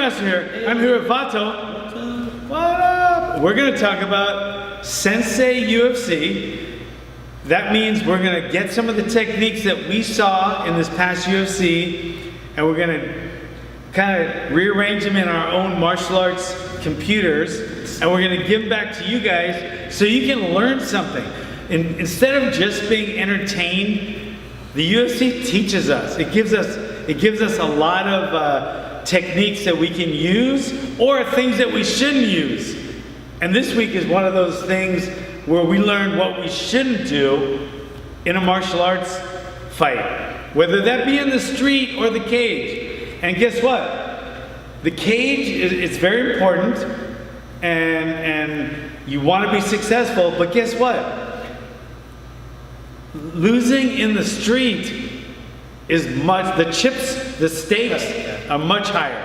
Grandmaster here. I'm here with Vato. What up? We're going to talk about Sensei UFC. That means we're going to get some of the techniques that we saw in this past UFC, and we're going to kind of rearrange them in our own martial arts computers, and we're going to give them back to you guys so you can learn something. Instead of just being entertained, the UFC teaches us. It gives us a lot of techniques that we can use, or things that we shouldn't use. And this week is one of those things where we learn what we shouldn't do in a martial arts fight, whether that be in the street or the cage. And guess what? The cage is very important, and you want to be successful, but guess what? Losing in the street is the stakes are much higher.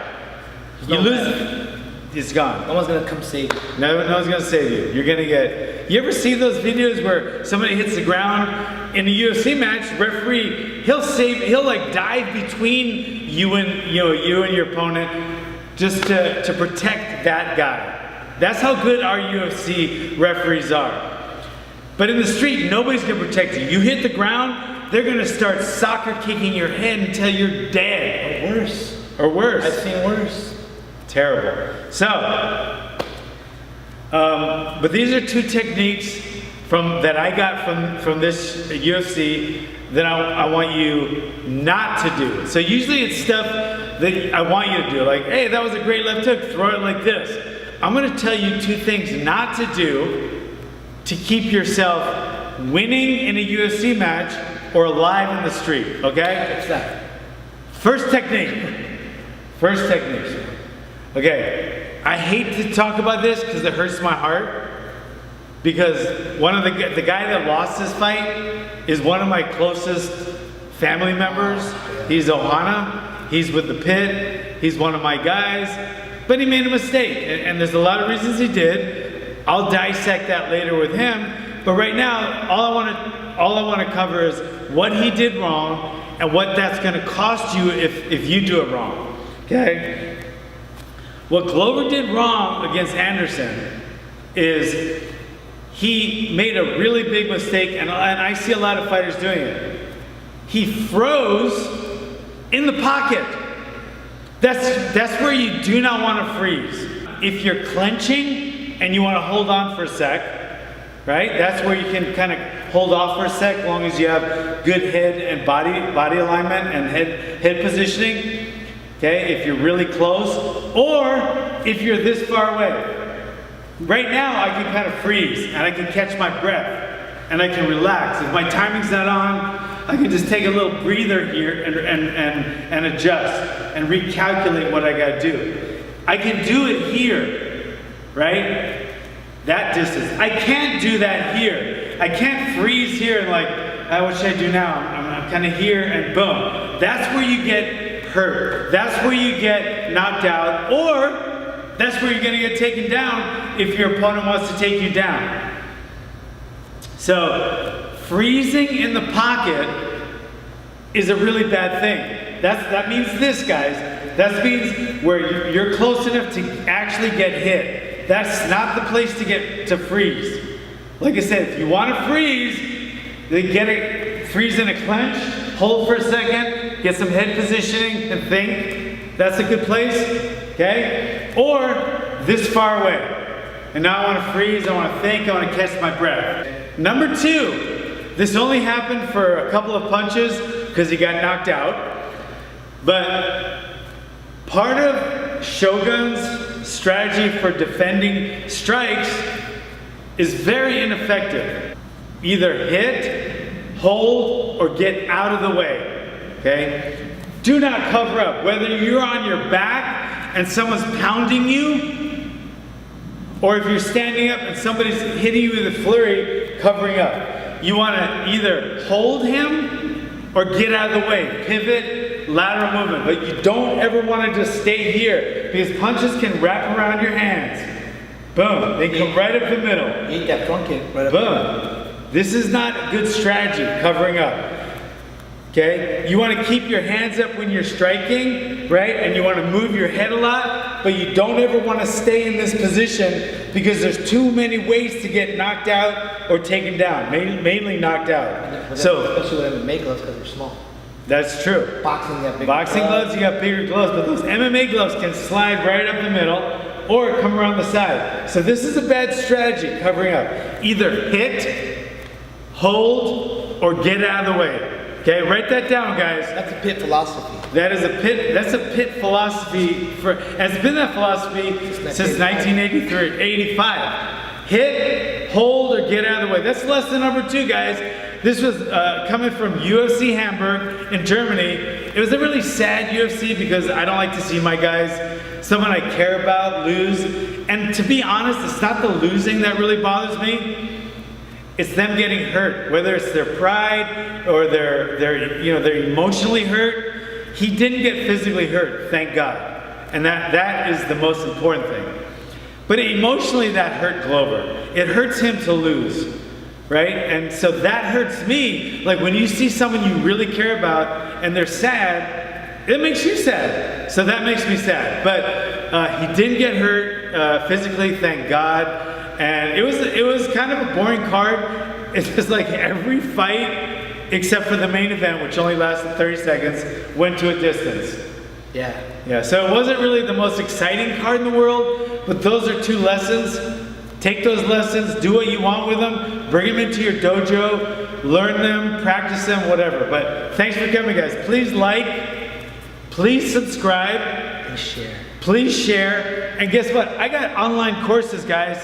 You lose, it's gone. No one's gonna come save you. No one's gonna save you. You're gonna get. You ever see those videos where somebody hits the ground in a UFC match? Referee, he'll like dive between you and your opponent just to protect that guy. That's how good our UFC referees are. But in the street, nobody's gonna protect you. You hit the ground, they're gonna start soccer kicking your head until you're dead. Or worse. I've seen worse. Terrible. So, but these are two techniques that I got from this UFC that I want you not to do. So usually it's stuff that I want you to do, like, hey, that was a great left hook, throw it like this. I'm gonna tell you two things not to do to keep yourself winning in a UFC match or alive in the street, okay? What's that? First technique. Okay, I hate to talk about this because it hurts my heart, because one of the guy that lost this fight is one of my closest family members. He's Ohana. He's with the Pit. He's one of my guys, but he made a mistake, and there's a lot of reasons he did. I'll dissect that later with him, but right now, all I want to cover is what he did wrong and what that's going to cost you if you do it wrong. Okay. What Glover did wrong against Anderson is he made a really big mistake, and I see a lot of fighters doing it. He froze in the pocket. That's where you do not want to freeze. If you're clenching and you want to hold on for a sec, right? That's where you can kind of hold off for a sec, as long as you have good head and body alignment and head positioning. Okay, if you're really close, or if you're this far away. Right now, I can kind of freeze, and I can catch my breath, and I can relax. If my timing's not on, I can just take a little breather here and adjust and recalculate what I gotta do. I can do it here, right? That distance. I can't do that here. I can't freeze here and like, what should I do now? I'm kind of here, and boom. That's where you get hurt. That's where you get knocked out, or that's where you're gonna get taken down if your opponent wants to take you down. So, freezing in the pocket is a really bad thing. That means this, guys. That means where you're close enough to actually get hit. That's not the place to freeze. Like I said, if you want to freeze, then freeze in a clench, hold for a second, get some head positioning and think. That's a good place, okay? Or this far away. And now I want to freeze, I want to think, I want to catch my breath. Number two, this only happened for a couple of punches because he got knocked out. But part of Shogun's strategy for defending strikes is very ineffective. Either hit, hold, or get out of the way. Okay? Do not cover up. Whether you're on your back and someone's pounding you, or if you're standing up and somebody's hitting you with a flurry, covering up. You want to either hold him or get out of the way. Pivot, lateral movement. But you don't ever want to just stay here, because punches can wrap around your hands. Boom. They come right up the middle. Eat that front kick right up. Boom. This is not a good strategy, covering up. Okay? You want to keep your hands up when you're striking, right? And you want to move your head a lot, but you don't ever want to stay in this position because there's too many ways to get knocked out or taken down, mainly knocked out. So, especially with MMA gloves because they're small. That's true. Boxing, you got bigger Boxing gloves, you got bigger gloves, but those MMA gloves can slide right up the middle or come around the side. So this is a bad strategy, covering up. Either hit, hold, or get out of the way. Okay, write that down, guys. That's a pit philosophy. That's a pit philosophy has been that philosophy since 1983, 85. Hit, hold, or get out of the way. That's lesson number 2, guys. This was coming from UFC Hamburg in Germany. It was a really sad UFC because I don't like to see my guys, someone I care about, lose. And to be honest, it's not the losing that really bothers me. It's them getting hurt, whether it's their pride or they're emotionally hurt. He didn't get physically hurt, thank God. And that is the most important thing. But emotionally that hurt Glover. It hurts him to lose. Right? And so that hurts me. Like when you see someone you really care about and they're sad, it makes you sad. So that makes me sad. But he didn't get hurt physically, thank God. And it was kind of a boring card. It's just like every fight, except for the main event, which only lasted 30 seconds, went to a distance. Yeah. Yeah, so it wasn't really the most exciting card in the world, but those are 2 lessons. Take those lessons, do what you want with them, bring them into your dojo, learn them, practice them, whatever. But thanks for coming, guys. Please like, please subscribe, And share. please share, and guess what? I got online courses, guys.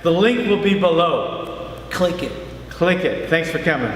The link will be below. Click it. Click it. Thanks for coming.